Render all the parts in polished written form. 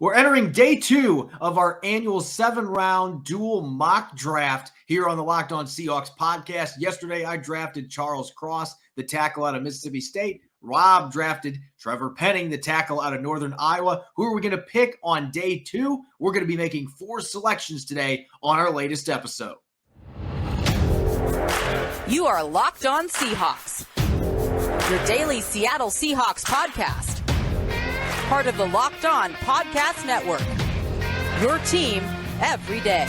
We're entering day 2 of our annual 7-round duel mock draft here on the Locked On Seahawks podcast. Yesterday, I drafted Charles Cross, the tackle out of Mississippi State. Rob drafted Trevor Penning, the tackle out of Northern Iowa. Who are we going to pick on day 2? We're going to be making 4 selections today on our latest episode. You are Locked On Seahawks, your daily Seattle Seahawks podcast. Part of the Locked On Podcast Network, your team every day.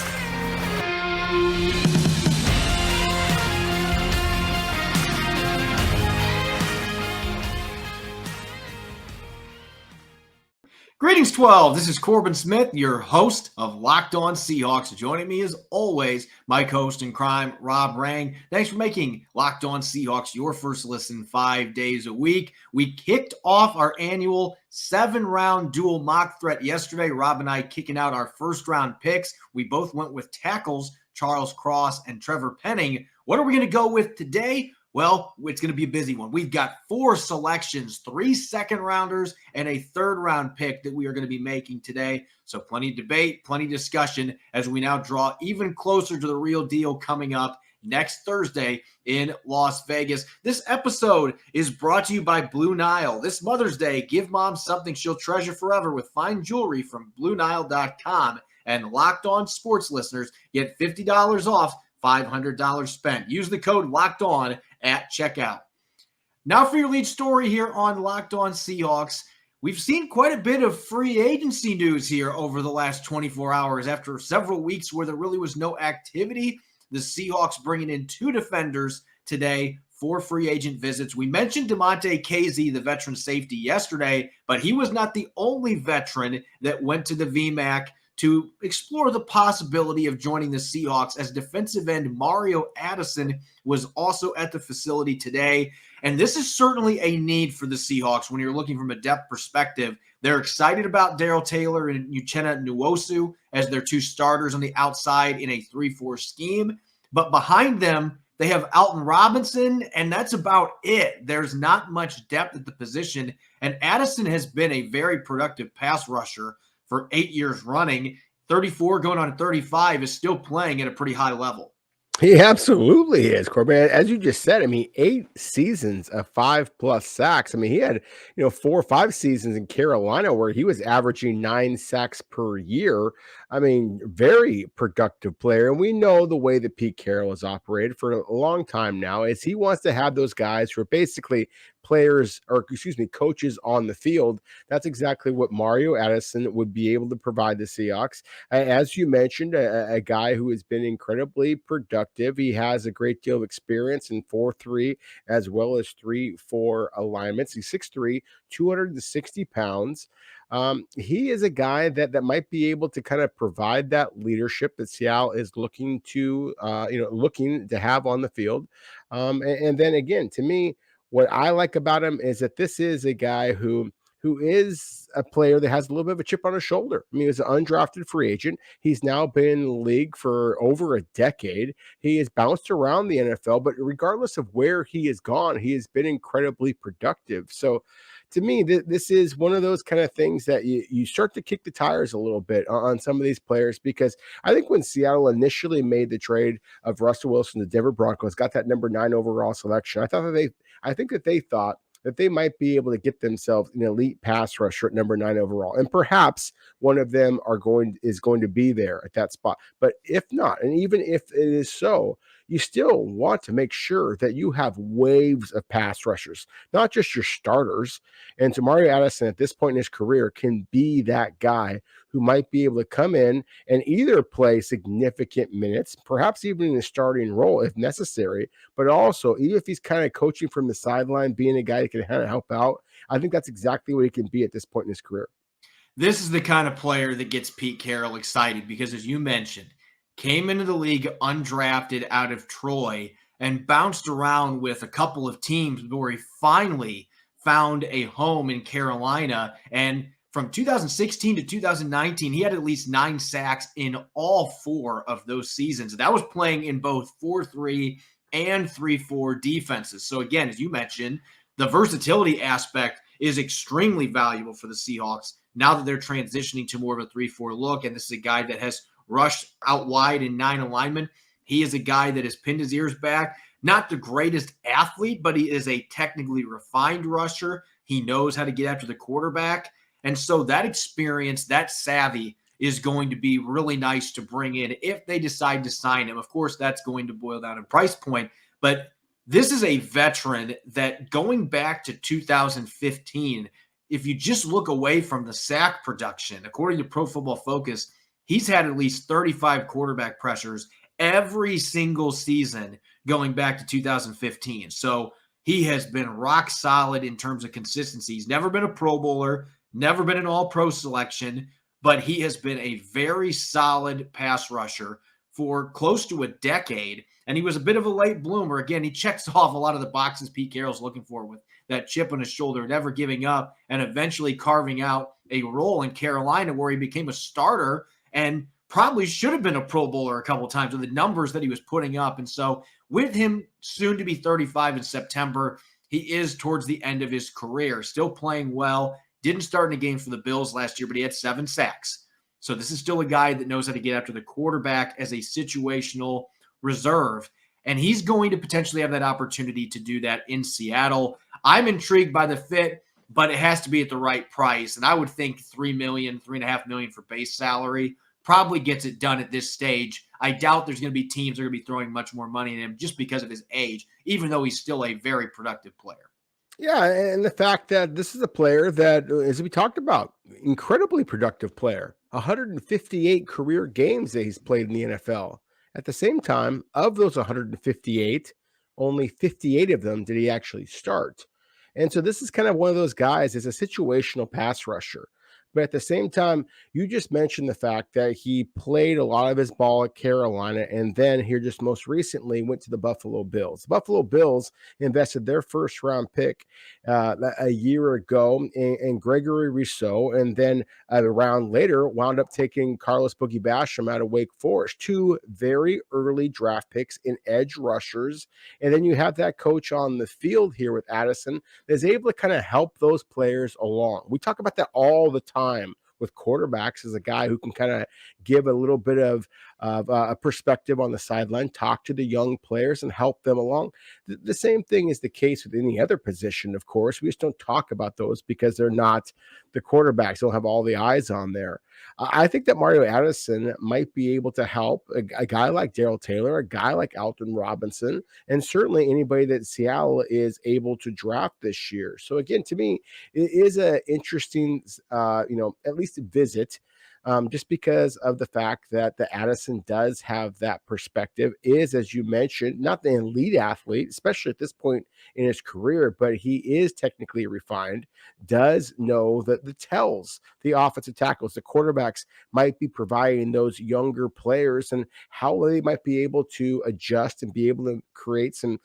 Greetings, 12. This is Corbin Smith, your host of Locked On Seahawks. Joining me as always, my co-host in crime, Rob Rang. Thanks for making Locked On Seahawks your first listen 5 days a week. We kicked off our annual 7-round dual mock threat yesterday. Rob and I kicking out our first-round picks. We both went with tackles, Charles Cross and Trevor Penning. What are we going to go with today? Well, it's going to be a busy one. We've got 4 selections, 3 second-rounders, and a third-round pick that we are going to be making today. So plenty of debate, plenty of discussion as we now draw even closer to the real deal coming up next Thursday in Las Vegas. This episode is brought to you by Blue Nile. This Mother's Day, give mom something she'll treasure forever with fine jewelry from BlueNile.com. And Locked On Sports listeners get $50 off $500 spent. Use the code Locked On at checkout. Now for your lead story here on Locked On Seahawks. We've seen quite a bit of free agency news here over the last 24 hours. After several weeks where there really was no activity, the Seahawks bringing in 2 defenders today for free agent visits. We mentioned DeMonte Cady, the veteran safety, yesterday, but he was not the only veteran that went to the VMAC to explore the possibility of joining the Seahawks, as defensive end Mario Addison was also at the facility today. And this is certainly a need for the Seahawks when you're looking from a depth perspective. They're excited about Darrell Taylor and Uchenna Nwosu as their 2 starters on the outside in a 3-4 scheme. But behind them, they have Alton Robinson, and that's about it. There's not much depth at the position. And Addison has been a very productive pass rusher for 8 years running. 34 going on 35 is still playing at a pretty high level. He absolutely is, Corbin. As you just said, 8 seasons of 5+ sacks. He had, 4 or 5 seasons in Carolina where he was averaging 9 sacks per year. Very productive player. And we know the way that Pete Carroll has operated for a long time now is he wants to have those guys who are basically coaches on the field. That's exactly what Mario Addison would be able to provide the Seahawks. As you mentioned, a guy who has been incredibly productive. He has a great deal of experience in 4-3 as well as 3-4 alignments. He's 6'3", 260 pounds. He is a guy that might be able to kind of provide that leadership that Seattle is looking to have on the field. And then again, to me, what I like about him is that this is a guy who is a player that has a little bit of a chip on his shoulder. He was an undrafted free agent. He's now been in the league for over a decade. He has bounced around the NFL, but regardless of where he has gone, he has been incredibly productive. So to me, this is one of those kind of things that you start to kick the tires a little bit on some of these players, because I think when Seattle initially made the trade of Russell Wilson to Denver Broncos, got that number 9 overall selection, I think that they thought that they might be able to get themselves an elite pass rusher at number 9 overall. And perhaps one of them is going to be there at that spot. But if not, and even if it is so, you still want to make sure that you have waves of pass rushers, not just your starters. And so Mario Addison at this point in his career can be that guy who might be able to come in and either play significant minutes, perhaps even in a starting role if necessary, but also even if he's kind of coaching from the sideline, being a guy that can kind of help out. I think that's exactly what he can be at this point in his career. This is the kind of player that gets Pete Carroll excited because, as you mentioned, came into the league undrafted out of Troy and bounced around with a couple of teams before he finally found a home in Carolina. And from 2016 to 2019, he had at least 9 sacks in all 4 of those seasons. That was playing in both 4-3 and 3-4 defenses. So again, as you mentioned, the versatility aspect is extremely valuable for the Seahawks now that they're transitioning to more of a 3-4 look, and this is a guy that has rushed out wide in 9 alignment, he is a guy that has pinned his ears back. Not the greatest athlete, but he is a technically refined rusher. He knows how to get after the quarterback. And so that experience, that savvy is going to be really nice to bring in if they decide to sign him. Of course, that's going to boil down to price point. But this is a veteran that, going back to 2015, if you just look away from the sack production, according to Pro Football Focus, he's had at least 35 quarterback pressures every single season going back to 2015. So he has been rock solid in terms of consistency. He's never been a Pro Bowler, never been an All-Pro selection, but he has been a very solid pass rusher for close to a decade. And he was a bit of a late bloomer. Again, he checks off a lot of the boxes Pete Carroll's looking for with that chip on his shoulder, never giving up, and eventually carving out a role in Carolina where he became a starter and probably should have been a Pro Bowler a couple of times with the numbers that he was putting up. And so with him soon to be 35 in September, he is towards the end of his career, still playing well. Didn't start in a game for the Bills last year, but he had 7 sacks. So this is still a guy that knows how to get after the quarterback as a situational reserve. And he's going to potentially have that opportunity to do that in Seattle. I'm intrigued by the fit, but it has to be at the right price. And I would think $3 million, $3.5 million for base salary probably gets it done at this stage. I doubt there's going to be teams that are going to be throwing much more money at him just because of his age, even though he's still a very productive player. Yeah, and the fact that this is a player that, as we talked about, incredibly productive player, 158 career games that he's played in the NFL. At the same time, of those 158, only 58 of them did he actually start. And so this is kind of one of those guys as a situational pass rusher. But at the same time, you just mentioned the fact that he played a lot of his ball at Carolina, and then here just most recently went to the Buffalo Bills. The Buffalo Bills invested their first-round pick a year ago in Gregory Rousseau, and then a round later wound up taking Carlos Boogie Basham out of Wake Forest. 2 very early draft picks in edge rushers. And then you have that coach on the field here with Addison that is able to kind of help those players along. We talk about that all the time with quarterbacks, as a guy who can kind of give a little bit of a perspective on the sideline, talk to the young players and help them along. The same thing is the case with any other position, of course. We just don't talk about those because they're not the quarterbacks. They don't have all the eyes on there. I think that Mario Addison might be able to help a guy like Darrell Taylor, a guy like Alton Robinson, and certainly anybody that Seattle is able to draft this year. So again, to me, it is an interesting, at least a visit. Just because of the fact that the Addison does have that perspective, is, as you mentioned, not the elite athlete, especially at this point in his career, but he is technically refined, does know that the tells, the offensive tackles, the quarterbacks might be providing those younger players and how they might be able to adjust and be able to create some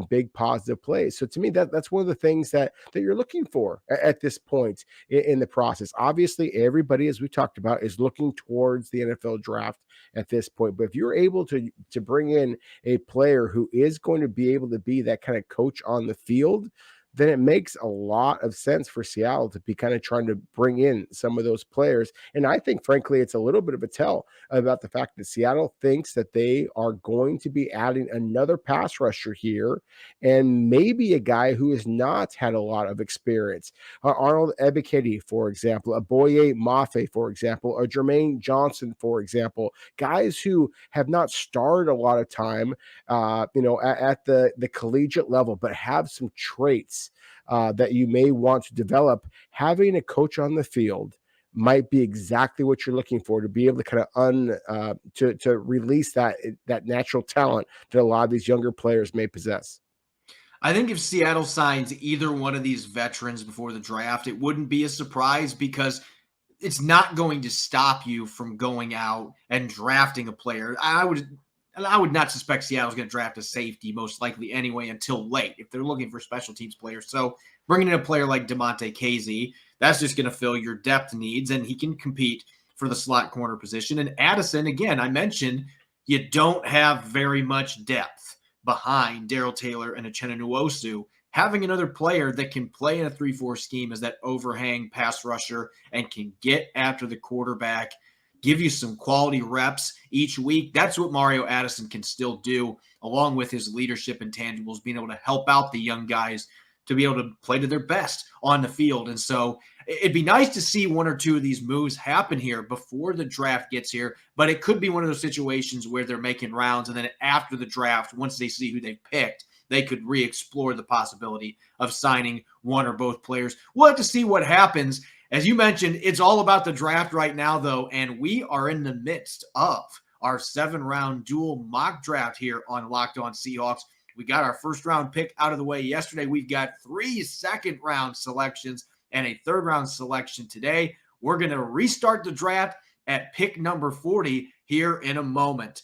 big positive plays. So to me, that's one of the things that you're looking for at this point in the process. Obviously, everybody, as we talked about, is looking towards the NFL draft at this point. But if you're able to bring in a player who is going to be able to be that kind of coach on the field, then it makes a lot of sense for Seattle to be kind of trying to bring in some of those players. And I think, frankly, it's a little bit of a tell about the fact that Seattle thinks that they are going to be adding another pass rusher here, and maybe a guy who has not had a lot of experience. Arnold Ebiketie, for example, a Boye Mafe, for example, or Jermaine Johnson, for example, guys who have not started a lot of time, at the collegiate level, but have some traits that you may want to develop. Having a coach on the field might be exactly what you're looking for, to be able to kind of to release that natural talent that a lot of these younger players may possess. I think if Seattle signs either one of these veterans before the draft, it wouldn't be a surprise, because it's not going to stop you from going out and drafting a player. I would not suspect Seattle's going to draft a safety, most likely anyway, until late, if they're looking for special teams players. So bringing in a player like DeMonte Cady, that's just going to fill your depth needs, and he can compete for the slot corner position. And Addison, again, I mentioned you don't have very much depth behind Darrell Taylor and Uchenna Nwosu having another player that can play in a 3-4 scheme as that overhang pass rusher and can get after the quarterback, give you some quality reps each week. That's what Mario Addison can still do, along with his leadership intangibles, being able to help out the young guys to be able to play to their best on the field. And so it'd be nice to see one or two of these moves happen here before the draft gets here, but it could be one of those situations where they're making rounds and then after the draft, once they see who they've picked, they could re-explore the possibility of signing one or both players. We'll have to see what happens. As you mentioned, it's all about the draft right now, though, and we are in the midst of our 7-round dual mock draft here on Locked On Seahawks. We got our first-round pick out of the way yesterday. We've got 3 second-round selections and a third-round selection today. We're going to restart the draft at pick number 40 here in a moment.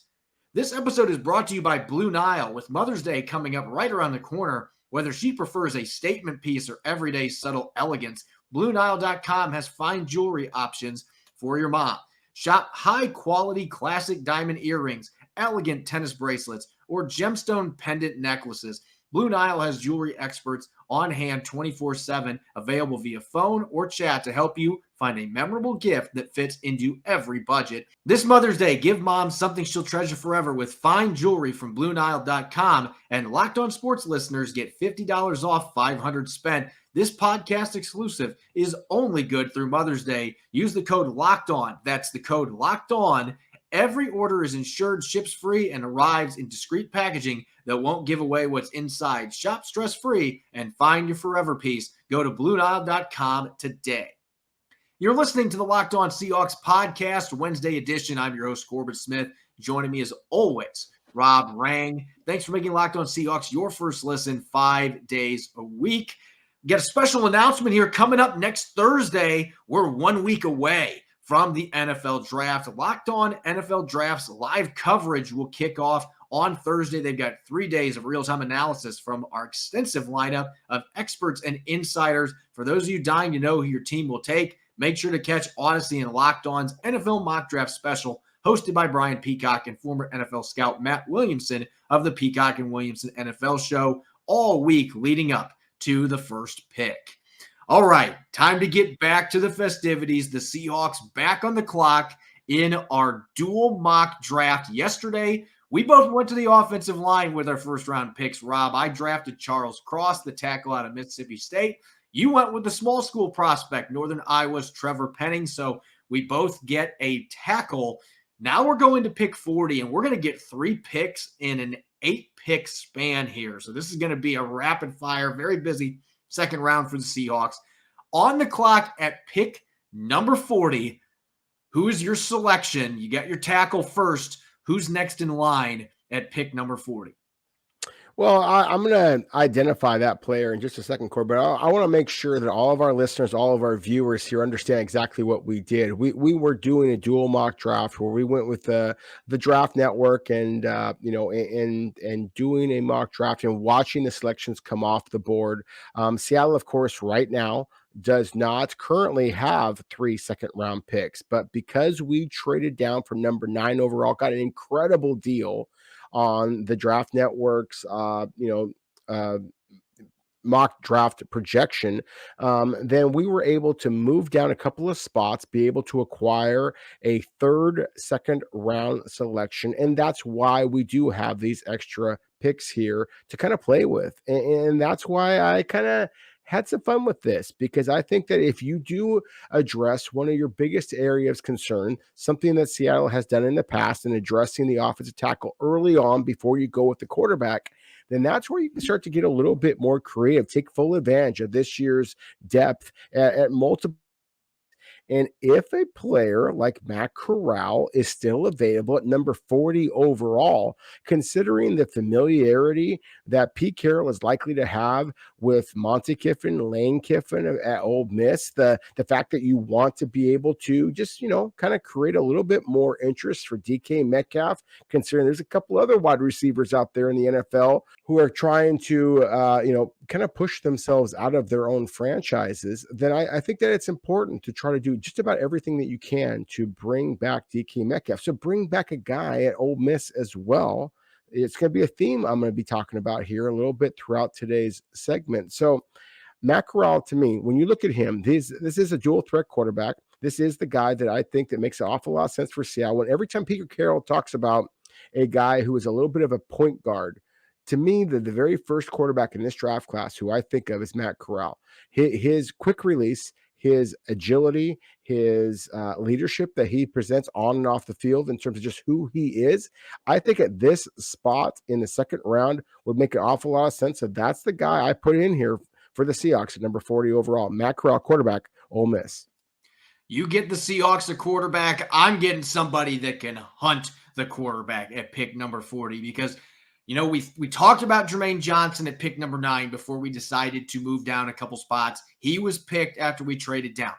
This episode is brought to you by Blue Nile, with Mother's Day coming up right around the corner. Whether she prefers a statement piece or everyday subtle elegance, BlueNile.com has fine jewelry options for your mom. Shop high-quality classic diamond earrings, elegant tennis bracelets, or gemstone pendant necklaces. Blue Nile has jewelry experts on hand 24/7, available via phone or chat to help you find a memorable gift that fits into every budget. This Mother's Day, give mom something she'll treasure forever with fine jewelry from BlueNile.com, and Locked On Sports listeners get $50 off $500 spent. This podcast exclusive is only good through Mother's Day. Use the code Locked On. That's the code Locked On. Every order is insured, ships free, and arrives in discreet packaging that won't give away what's inside. Shop stress-free and find your forever piece. Go to BlueNile.com today. You're listening to the Locked On Seahawks podcast, Wednesday edition. I'm your host, Corbin Smith. Joining me as always, Rob Rang. Thanks for making Locked On Seahawks your first listen 5 days a week. Get a special announcement here coming up next Thursday. We're 1 week away from the NFL Draft. Locked On NFL Draft's live coverage will kick off on Thursday. They've got 3 days of real-time analysis from our extensive lineup of experts and insiders. For those of you dying to know who your team will take, make sure to catch Odyssey and Locked On's NFL Mock Draft Special, hosted by Brian Peacock and former NFL scout Matt Williamson of the Peacock and Williamson NFL Show, all week leading up to the first pick. All right, time to get back to the festivities. The Seahawks back on the clock in our dual mock draft. Yesterday, we both went to the offensive line with our first-round picks. Rob, I drafted Charles Cross, the tackle out of Mississippi State. You went with the small school prospect, Northern Iowa's Trevor Penning. So we both get a tackle. Now we're going to pick 40, and we're going to get 3 picks in an 8-pick span here. So this is going to be a rapid-fire, very busy second round for the Seahawks. On the clock at pick number 40, who is your selection? You got your tackle first. Who's next in line at pick number 40? Well, I'm going to identify that player in just a second, Corbin. I want to make sure that all of our listeners, all of our viewers here understand exactly what we did. We were doing a dual mock draft where we went with the Draft Network and and doing a mock draft and watching the selections come off the board. Seattle, of course, right now does not currently have 3 second-round picks, but because we traded down from number 9 overall, got an incredible deal on the Draft Network's, mock draft projection, then we were able to move down a couple of spots, be able to acquire a second round selection. And that's why we do have these extra picks here to kind of play with. And that's why I kind of had some fun with this, because I think that if you do address one of your biggest areas of concern, something that Seattle has done in the past in addressing the offensive tackle early on before you go with the quarterback, then that's where you can start to get a little bit more creative, take full advantage of this year's depth at multiple. And if a player like Matt Corral is still available at number 40 overall, considering the familiarity that Pete Carroll is likely to have with Monty Kiffin, Lane Kiffin at Ole Miss, the fact that you want to be able to just, kind of create a little bit more interest for DK Metcalf, considering there's a couple other wide receivers out there in the NFL who are trying to, kind of push themselves out of their own franchises, then I think that it's important to try to do just about everything that you can to bring back DK Metcalf. So bring back a guy at Ole Miss as well, It's going to be a theme I'm going to be talking about here a little bit throughout today's segment. So Matt Corral, to me, when you look at him, this is a dual threat quarterback. This is the guy that I think that makes an awful lot of sense for Seattle. When every time Pete Carroll talks about a guy who is a little bit of a point guard, to me, the very first quarterback in this draft class who I think of is Matt Corral. His quick release, his agility, his leadership that he presents on and off the field in terms of just who he is, I think at this spot in the second round would make an awful lot of sense. So that's the guy I put in here for the Seahawks at number 40 overall. Matt Corral, quarterback, Ole Miss. You get the Seahawks a quarterback. I'm getting somebody that can hunt the quarterback at pick number 40 because, we talked about Jermaine Johnson at pick number 9 before we decided to move down a couple spots. He was picked after we traded down.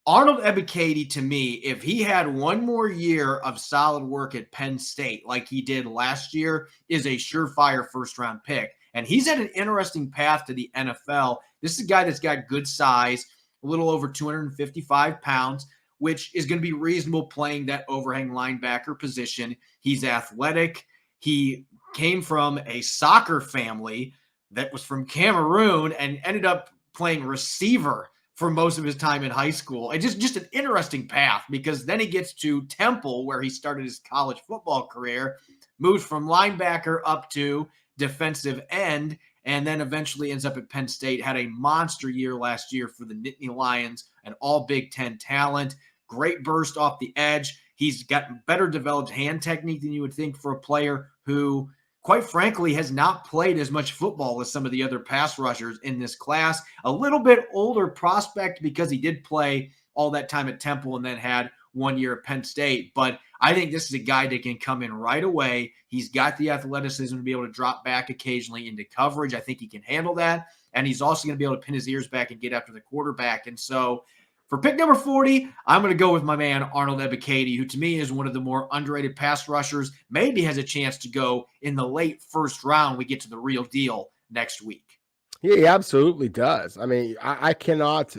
Arnold Ebiketie, to me, if he had one more year of solid work at Penn State like he did last year, is a surefire first-round pick. And he's had an interesting path to the NFL. This is a guy that's got good size, a little over 255 pounds, which is going to be reasonable playing that overhang linebacker position. He's athletic. He came from a soccer family that was from Cameroon and ended up playing receiver for most of his time in high school. And just an interesting path because then he gets to Temple where he started his college football career, moves from linebacker up to defensive end, and then eventually ends up at Penn State, had a monster year last year for the Nittany Lions, an all Big Ten talent, great burst off the edge. He's got better developed hand technique than you would think for a player who, quite frankly, has not played as much football as some of the other pass rushers in this class. A little bit older prospect because he did play all that time at Temple and then had 1 year at Penn State. But I think this is a guy that can come in right away. He's got the athleticism to be able to drop back occasionally into coverage. I think he can handle that. And he's also going to be able to pin his ears back and get after the quarterback. And so for pick number 40, I'm going to go with my man, Arnold Ebiketie, who to me is one of the more underrated pass rushers, maybe has a chance to go in the late first round. We get to the real deal next week. Yeah, he absolutely does. I mean, I cannot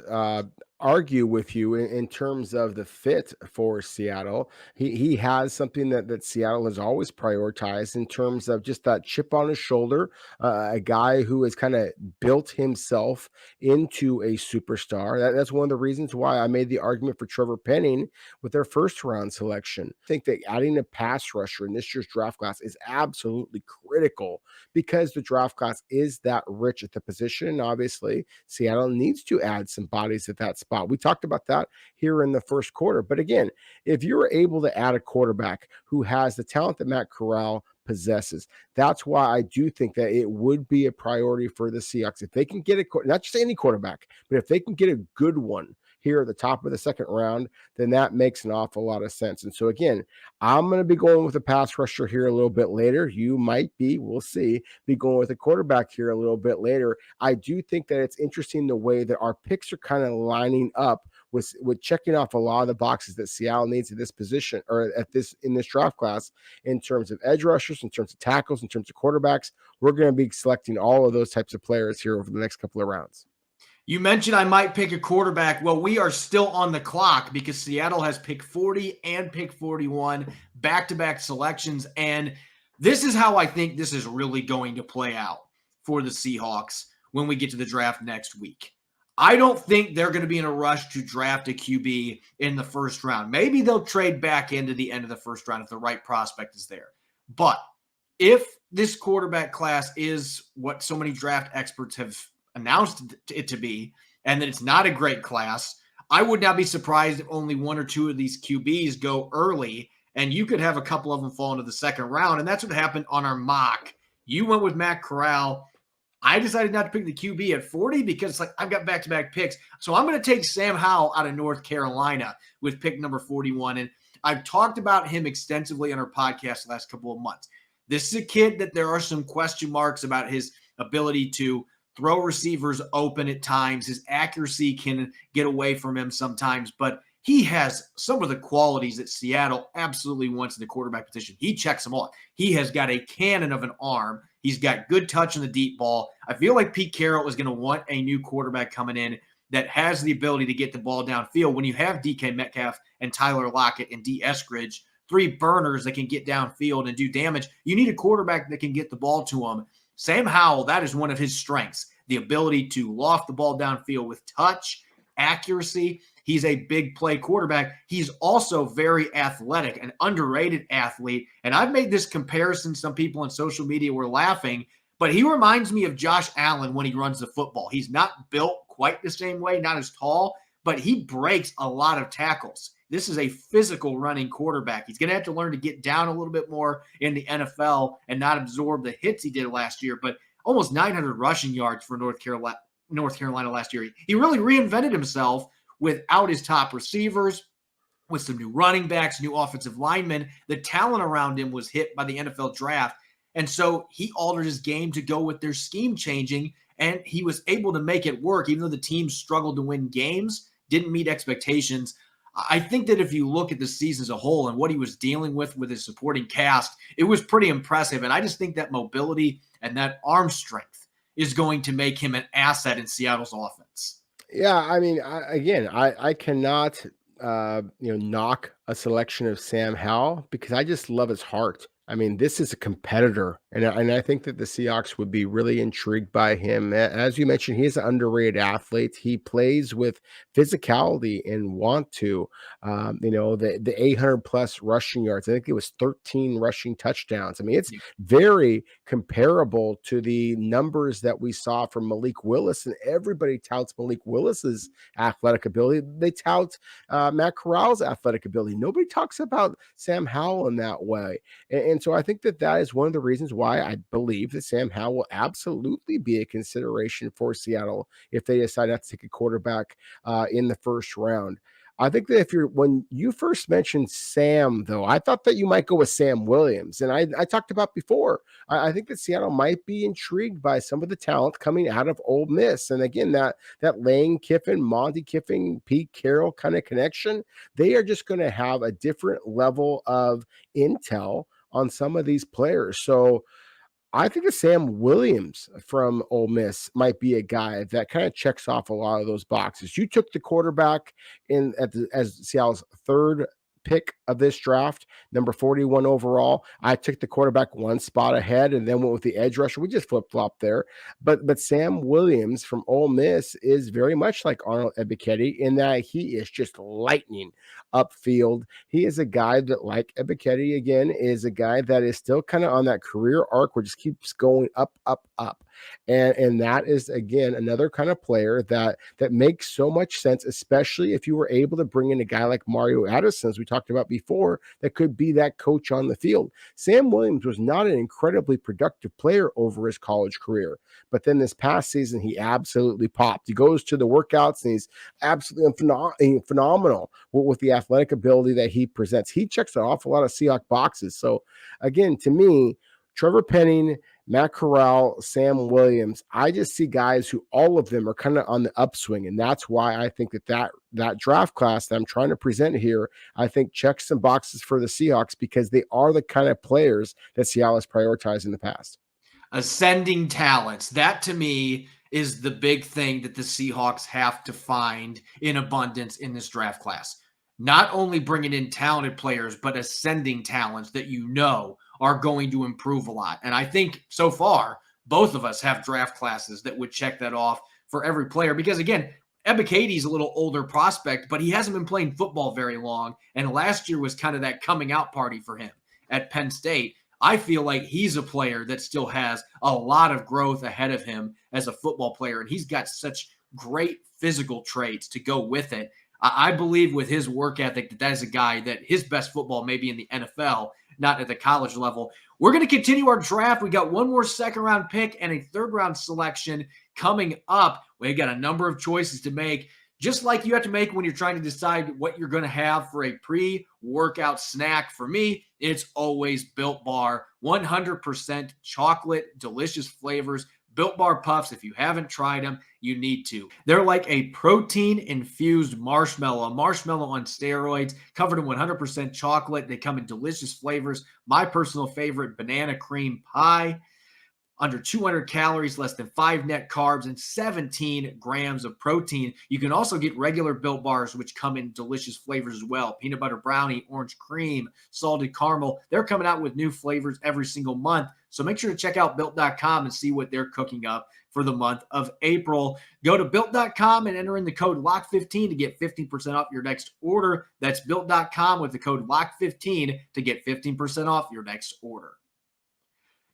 argue with you in terms of the fit for Seattle. He has something that Seattle has always prioritized in terms of just that chip on his shoulder, a guy who has kind of built himself into a superstar. That's one of the reasons why I made the argument for Trevor Penning with their first round selection. I think that adding a pass rusher in this year's draft class is absolutely critical because the draft class is that rich at the position. And obviously, Seattle needs to add some bodies at that spot. We talked about that here in the first quarter. But again, if you're able to add a quarterback who has the talent that Matt Corral possesses, that's why I do think that it would be a priority for the Seahawks. If they can get not just any quarterback, but if they can get a good one here at the top of the second round, then that makes an awful lot of sense. And so again, I'm going to be going with a pass rusher here a little bit later. You might be, we'll see, be going with a quarterback here a little bit later. I do think that it's interesting the way that our picks are kind of lining up with checking off a lot of the boxes that Seattle needs at this position or in this draft class in terms of edge rushers, in terms of tackles, in terms of quarterbacks. We're going to be selecting all of those types of players here over the next couple of rounds. You mentioned I might pick a quarterback. Well, we are still on the clock because Seattle has pick 40 and pick 41, back-to-back selections. And this is how I think this is really going to play out for the Seahawks when we get to the draft next week. I don't think they're going to be in a rush to draft a QB in the first round. Maybe they'll trade back into the end of the first round if the right prospect is there. But if this quarterback class is what so many draft experts have announced it to be, and that it's not a great class, I would not be surprised if only one or two of these QBs go early, and you could have a couple of them fall into the second round, and that's what happened on our mock. You went with Matt Corral. I decided not to pick the QB at 40 because I've got back-to-back picks. So I'm going to take Sam Howell out of North Carolina with pick number 41, and I've talked about him extensively on our podcast the last couple of months. This is a kid that there are some question marks about his ability to throw receivers open at times. His accuracy can get away from him sometimes, but he has some of the qualities that Seattle absolutely wants in the quarterback position. He checks them all. He has got a cannon of an arm. He's got good touch on the deep ball. I feel like Pete Carroll is going to want a new quarterback coming in that has the ability to get the ball downfield. When you have DK Metcalf and Tyler Lockett and D. Eskridge, three burners that can get downfield and do damage. You need a quarterback that can get the ball to him. Sam Howell, that is one of his strengths, the ability to loft the ball downfield with touch, accuracy. He's a big play quarterback. He's also very athletic, an underrated athlete. And I've made this comparison. Some people on social media were laughing, but he reminds me of Josh Allen when he runs the football. He's not built quite the same way, not as tall, but he breaks a lot of tackles. This is a physical running quarterback. He's going to have to learn to get down a little bit more in the NFL and not absorb the hits he did last year, but almost 900 rushing yards for North Carolina last year. He really reinvented himself without his top receivers, with some new running backs, new offensive linemen. The talent around him was hit by the NFL draft. And so he altered his game to go with their scheme changing, and he was able to make it work, even though the team struggled to win games, didn't meet expectations. I think that if you look at the season as a whole and what he was dealing with his supporting cast, it was pretty impressive. And I just think that mobility and that arm strength is going to make him an asset in Seattle's offense. Yeah, I mean, I cannot, knock a selection of Sam Howell because I just love his heart. I mean, this is a competitor, and I think that the Seahawks would be really intrigued by him. As you mentioned, he is an underrated athlete. He plays with physicality and want to. The 800 plus rushing yards. I think it was 13 rushing touchdowns. I mean, it's very comparable to the numbers that we saw from Malik Willis, and everybody touts Malik Willis's athletic ability. They tout Matt Corral's athletic ability. Nobody talks about Sam Howell in that way. And so I think that is one of the reasons why I believe that Sam Howell will absolutely be a consideration for Seattle if they decide not to take a quarterback in the first round. I think that when you first mentioned Sam, though, I thought that you might go with Sam Williams. And I talked about before, I think that Seattle might be intrigued by some of the talent coming out of Ole Miss. And again, that Lane Kiffin, Monty Kiffin, Pete Carroll kind of connection, they are just going to have a different level of intel on some of these players. So I think that Sam Williams from Ole Miss might be a guy that kind of checks off a lot of those boxes. You took the quarterback as Seattle's third pick of this draft, number 41 overall. I took the quarterback one spot ahead and then went with the edge rusher. We just flip-flopped there. But Sam Williams from Ole Miss is very much like Arnold Ebiketie in that he is just lightning upfield. He is a guy that, like Ebiketie again, is a guy that is still kind of on that career arc where it just keeps going up, up, up. And that is, again, another kind of player that makes so much sense, especially if you were able to bring in a guy like Mario Addison, as we talked about before, that could be that coach on the field. Sam Williams was not an incredibly productive player over his college career, but then this past season, he absolutely popped. He goes to the workouts, and he's absolutely phenomenal with the athletic ability that he presents. He checks an awful lot of Seahawks boxes. So, again, to me, Trevor Penning, Matt Corral, Sam Williams, I just see guys who all of them are kind of on the upswing. And that's why I think that draft class that I'm trying to present here, I think checks some boxes for the Seahawks because they are the kind of players that Seattle has prioritized in the past. Ascending talents. That to me is the big thing that the Seahawks have to find in abundance in this draft class. Not only bringing in talented players, but ascending talents that are going to improve a lot. And I think so far, both of us have draft classes that would check that off for every player. Because again, Ebiketie's a little older prospect, but he hasn't been playing football very long. And last year was kind of that coming out party for him at Penn State. I feel like he's a player that still has a lot of growth ahead of him as a football player. And he's got such great physical traits to go with it. I believe with his work ethic that is a guy that his best football may be in the NFL, not at the college level. We're going to continue our draft. We got one more second-round pick and a third-round selection coming up. We got a number of choices to make, just like you have to make when you're trying to decide what you're going to have for a pre-workout snack. For me, it's always Built Bar, 100% chocolate, delicious flavors. Built Bar Puffs, if you haven't tried them, you need to. They're like a protein-infused marshmallow, a marshmallow on steroids, covered in 100% chocolate. They come in delicious flavors. My personal favorite, banana cream pie. under 200 calories, less than 5 net carbs, and 17 grams of protein. You can also get regular Built Bars, which come in delicious flavors as well. Peanut butter brownie, orange cream, salted caramel. They're coming out with new flavors every single month. So make sure to check out Built.com and see what they're cooking up for the month of April. Go to Built.com and enter in the code LOCK15 to get 15% off your next order. That's Built.com with the code LOCK15 to get 15% off your next order.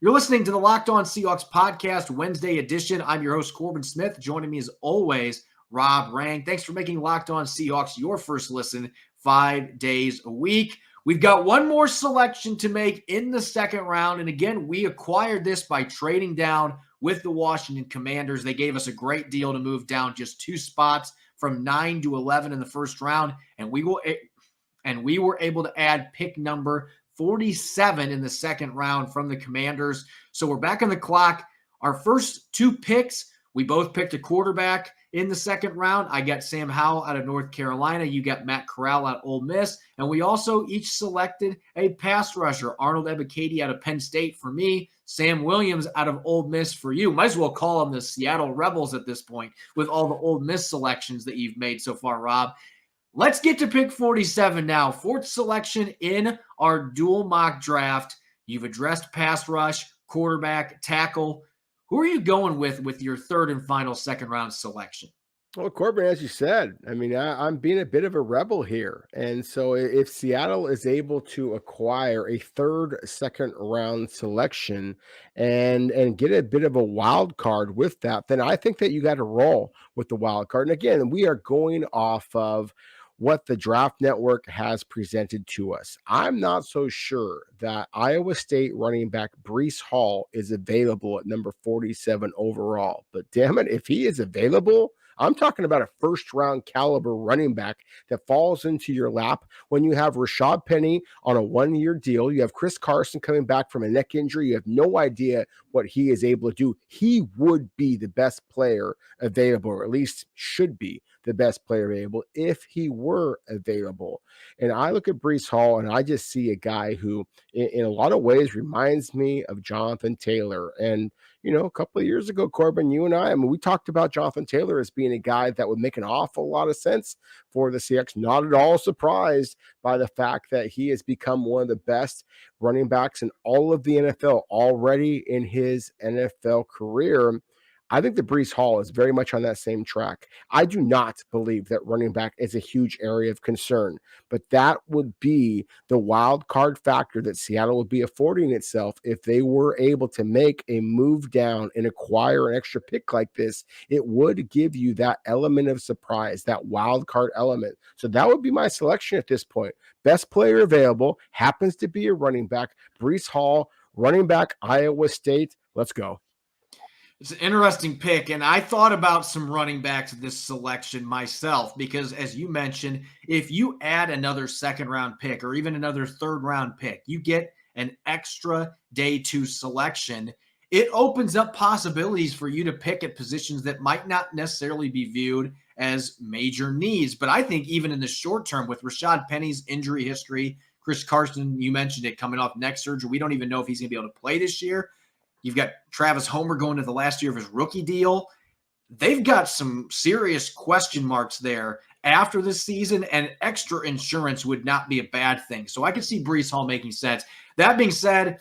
You're listening to the Locked On Seahawks podcast, Wednesday edition. I'm your host, Corbin Smith. Joining me as always, Rob Rang. Thanks for making Locked On Seahawks your first listen 5 days a week. We've got one more selection to make in the second round. And again, we acquired this by trading down with the Washington Commanders. They gave us a great deal to move down just 2 spots from 9 to 11 in the first round. And we were able to add pick number 47 in the second round from the Commanders. So we're back on the clock. Our first 2 picks, we both picked a quarterback in the second round. I got Sam Howell out of North Carolina. You got Matt Corral out of Ole Miss. And we also each selected a pass rusher. Arnold Cady out of Penn State for me. Sam Williams out of Ole Miss for you. Might as well call them the Seattle Rebels at this point with all the Ole Miss selections that you've made so far, Rob. Let's get to pick 47 now. 4th selection in our dual mock draft. You've addressed pass rush, quarterback, tackle. Who are you going with your third and final second round selection? Well, Corbin, as you said, I mean, I'm being a bit of a rebel here. And so if Seattle is able to acquire a second round selection and get a bit of a wild card with that, then I think that you got to roll with the wild card. And again, we are going off of what the Draft Network has presented to us. I'm not so sure that Iowa State running back Breece Hall is available at number 47 overall. But damn it, if he is available, I'm talking about a first-round caliber running back that falls into your lap when you have Rashad Penny on a 1-year deal. You have Chris Carson coming back from a neck injury. You have no idea what he is able to do. He would be the best player available, or at least should be the best player available if he were available. And I look at Breece Hall, and I just see a guy who, in a lot of ways, reminds me of Jonathan Taylor. And you know, a couple of years ago, Corbin, you and I mean, we talked about Jonathan Taylor as being a guy that would make an awful lot of sense for the Seahawks. Not at all surprised by the fact that he has become one of the best running backs in all of the NFL already in his NFL career. I think that Breece Hall is very much on that same track. I do not believe that running back is a huge area of concern, but that would be the wild card factor that Seattle would be affording itself if they were able to make a move down and acquire an extra pick like this. It would give you that element of surprise, that wild card element. So that would be my selection at this point. Best player available happens to be a running back. Breece Hall, running back, Iowa State. Let's go. It's an interesting pick, and I thought about some running backs at this selection myself because, as you mentioned, if you add another second-round pick or even another third-round pick, you get an extra day 2 selection. It opens up possibilities for you to pick at positions that might not necessarily be viewed as major needs. But I think even in the short term, with Rashad Penny's injury history, Chris Carson, you mentioned it, coming off neck surgery, we don't even know if he's going to be able to play this year. You've got Travis Homer going to the last year of his rookie deal. They've got some serious question marks there after this season, and extra insurance would not be a bad thing. So I could see Breece Hall making sense. That being said,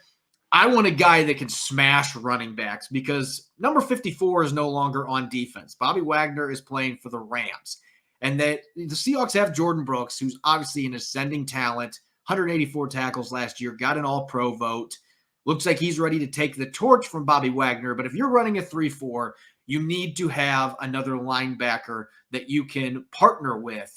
I want a guy that can smash running backs because number 54 is no longer on defense. Bobby Wagner is playing for the Rams. And that the Seahawks have Jordan Brooks, who's obviously an ascending talent, 184 tackles last year, got an all-pro vote. Looks like he's ready to take the torch from Bobby Wagner. But if you're running a 3-4, you need to have another linebacker that you can partner with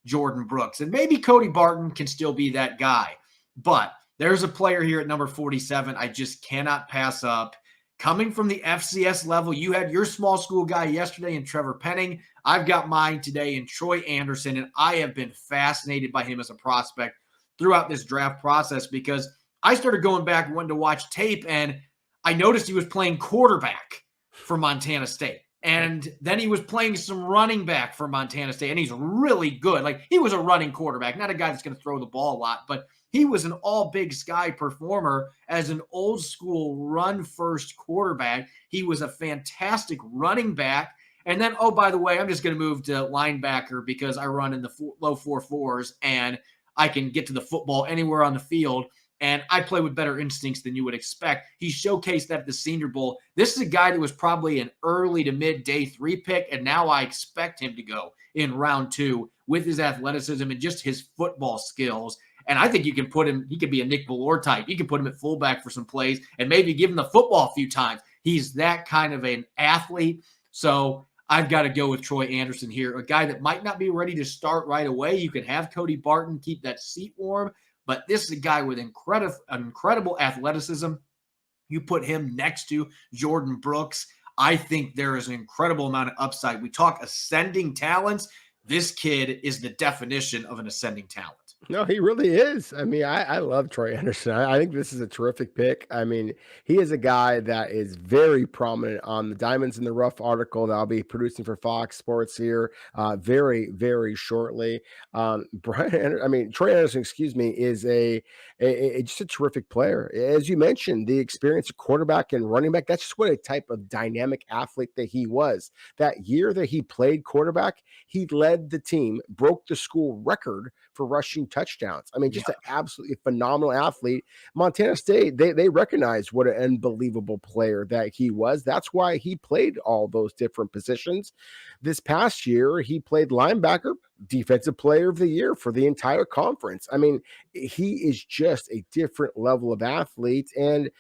Jordan Brooks. And maybe Cody Barton can still be that guy. But there's a player here at number 47 I just cannot pass up. Coming from the FCS level, you had your small school guy yesterday in Trevor Penning. I've got mine today in Troy Anderson, and I have been fascinated by him as a prospect throughout this draft process because I started going back wanting to watch tape, and I noticed he was playing quarterback for Montana State. And then he was playing some running back for Montana State, and he's really good. Like, he was a running quarterback, not a guy that's going to throw the ball a lot, but he was an all Big Sky performer as an old school run first quarterback. He was a fantastic running back. And then, oh, by the way, I'm just going to move to linebacker because I run in the low 4.4s and I can get to the football anywhere on the field. And I play with better instincts than you would expect. He showcased that at the Senior Bowl. This is a guy that was probably an early to mid day 3 pick, and now I expect him to go in round 2 with his athleticism and just his football skills. And I think you can put him, he could be a Nick Ballore type. You can put him at fullback for some plays and maybe give him the football a few times. He's that kind of an athlete. So I've got to go with Troy Anderson here, a guy that might not be ready to start right away. You could have Cody Barton keep that seat warm, but this is a guy with incredible athleticism. You put him next to Jordan Brooks. I think there is an incredible amount of upside. We talk ascending talents. This kid is the definition of an ascending talent. No, he really is. I mean, I love Troy Anderson. I think this is a terrific pick. I mean, he is a guy that is very prominent on the Diamonds in the Rough article that I'll be producing for Fox Sports here very, very shortly. Troy Anderson, is just a terrific player. As you mentioned, the experience of quarterback and running back, that's just what a type of dynamic athlete that he was. That year that he played quarterback, he led the team, broke the school record for rushing touchdowns. I mean, just an absolutely phenomenal athlete. Montana State, they recognized what an unbelievable player that he was. That's why he played all those different positions. This past year, he played linebacker, defensive player of the year for the entire conference. I mean, he is just a different level of athlete. And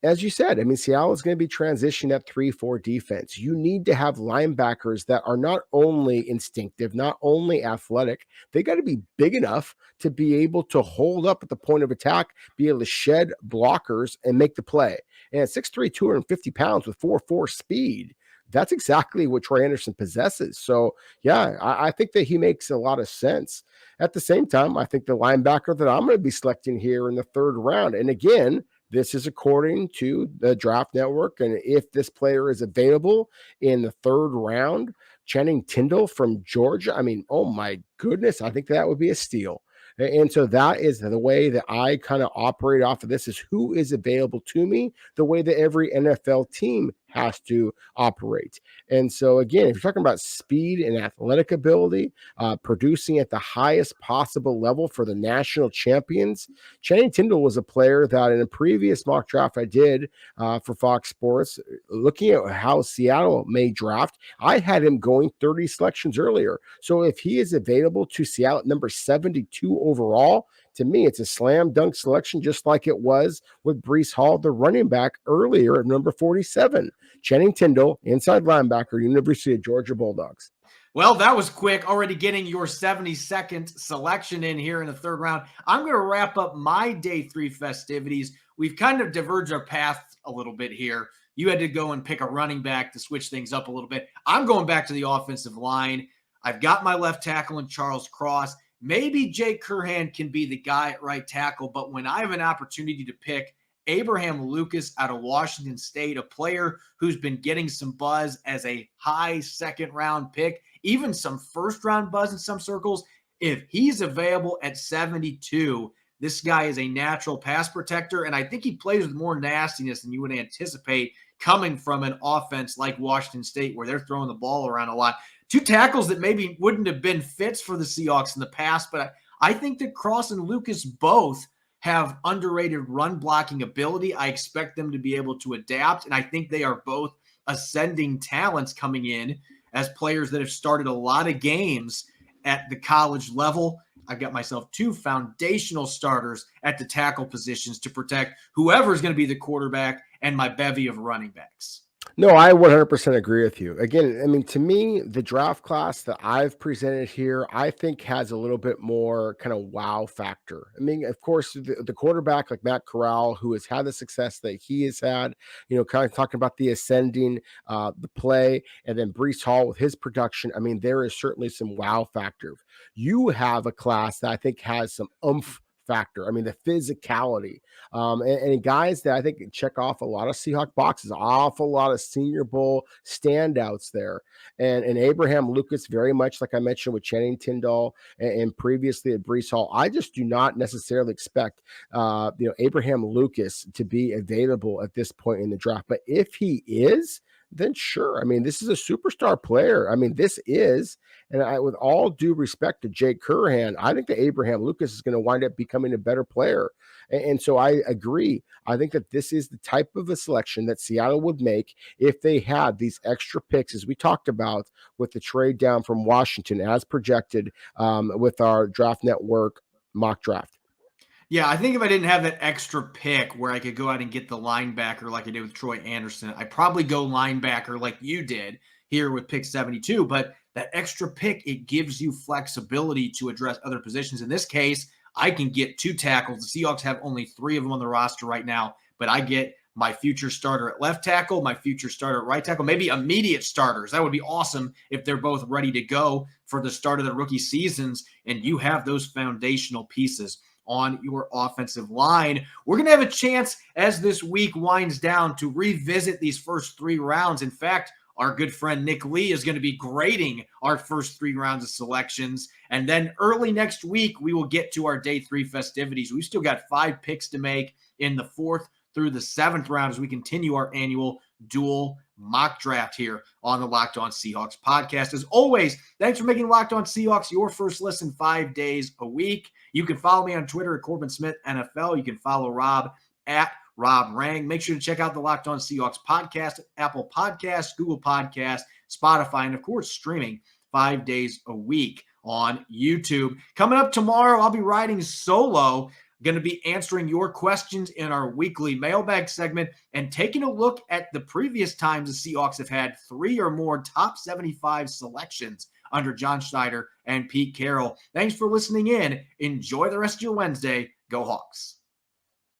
as you said, I mean, Seattle is going to be transitioned at 3-4 defense. You need to have linebackers that are not only instinctive, not only athletic, they got to be big enough to be able to hold up at the point of attack, be able to shed blockers and make the play. And at 6'3", 250 pounds with 4.4 speed, that's exactly what Troy Anderson possesses. So, yeah, I think that he makes a lot of sense. At the same time, I think the linebacker that I'm going to be selecting here in the 3rd round, and again, this is according to the Draft Network. And if this player is available in the 3rd round, Channing Tindall from Georgia, I mean, oh my goodness, I think that would be a steal. And so that is the way that I kind of operate off of this, is who is available to me, the way that every NFL team has to operate. And so again, if you're talking about speed and athletic ability, producing at the highest possible level for the national champions, Channing Tindall was a player that in a previous mock draft I did for Fox Sports, looking at how Seattle may draft, I had him going 30 selections earlier. So if he is available to Seattle at number 72 overall, to me, it's a slam dunk selection, just like it was with Breece Hall, the running back, earlier at number 47. Channing Tindall, inside linebacker, University of Georgia Bulldogs. Well, that was quick. Already getting your 72nd selection in here in the 3rd round. I'm going to wrap up my day 3 festivities. We've kind of diverged our path a little bit here. You had to go and pick a running back to switch things up a little bit. I'm going back to the offensive line. I've got my left tackle in Charles Cross. Maybe Jake Curhan can be the guy at right tackle, but when I have an opportunity to pick Abraham Lucas out of Washington State, a player who's been getting some buzz as a high 2nd round pick, even some 1st round buzz in some circles, if he's available at 72, this guy is a natural pass protector, and I think he plays with more nastiness than you would anticipate coming from an offense like Washington State where they're throwing the ball around a lot. 2 tackles that maybe wouldn't have been fits for the Seahawks in the past, but I think that Cross and Lucas both have underrated run blocking ability. I expect them to be able to adapt, and I think they are both ascending talents coming in as players that have started a lot of games at the college level. I've got myself 2 foundational starters at the tackle positions to protect whoever is going to be the quarterback and my bevy of running backs. No, I 100% agree with you. Again, I mean, to me, the draft class that I've presented here, I think has a little bit more kind of wow factor. I mean, of course, the quarterback like Matt Corral, who has had the success that he has had, you know, kind of talking about the ascending, the play, and then Breece Hall with his production. I mean, there is certainly some wow factor. You have a class that I think has some oomph factor. I mean, the physicality. And guys that I think check off a lot of Seahawk boxes, awful lot of Senior Bowl standouts there. And Abraham Lucas, very much like I mentioned with Channing Tindall and previously at Brees Hall. I just do not necessarily expect Abraham Lucas to be available at this point in the draft. But if he is, then sure. I mean, this is a superstar player. I mean, this is, and with all due respect to Jake Curhan, I think that Abraham Lucas is going to wind up becoming a better player. And so I agree. I think that this is the type of a selection that Seattle would make if they had these extra picks, as we talked about with the trade down from Washington, as projected with our Draft Network mock draft. Yeah, I think if I didn't have that extra pick where I could go out and get the linebacker like I did with Troy Anderson, I'd probably go linebacker like you did here with pick 72. But that extra pick, it gives you flexibility to address other positions. In this case, I can get 2 tackles. The Seahawks have only 3 of them on the roster right now, but I get my future starter at left tackle, my future starter at right tackle, maybe immediate starters. That would be awesome if they're both ready to go for the start of the rookie seasons, and you have those foundational pieces on your offensive line. We're going to have a chance as this week winds down to revisit these first 3 rounds. In fact, our good friend Nick Lee is going to be grading our first 3 rounds of selections. And then early next week, we will get to our day 3 festivities. We've still got 5 picks to make in the 4th through the 7th round as we continue our annual dual mock draft here on the Locked On Seahawks podcast. As always, thanks for making Locked On Seahawks your first listen 5 days a week. You can follow me on Twitter at Corbin Smith NFL. You can follow Rob at Rob Rang. Make sure to check out the Locked On Seahawks podcast at Apple Podcasts, Google Podcasts, Spotify, and of course, streaming 5 days a week on YouTube. Coming up tomorrow, I'll be riding solo. Going to be answering your questions in our weekly mailbag segment and taking a look at the previous times the Seahawks have had 3 or more top 75 selections under John Schneider and Pete Carroll. Thanks for listening in. Enjoy the rest of your Wednesday. Go Hawks.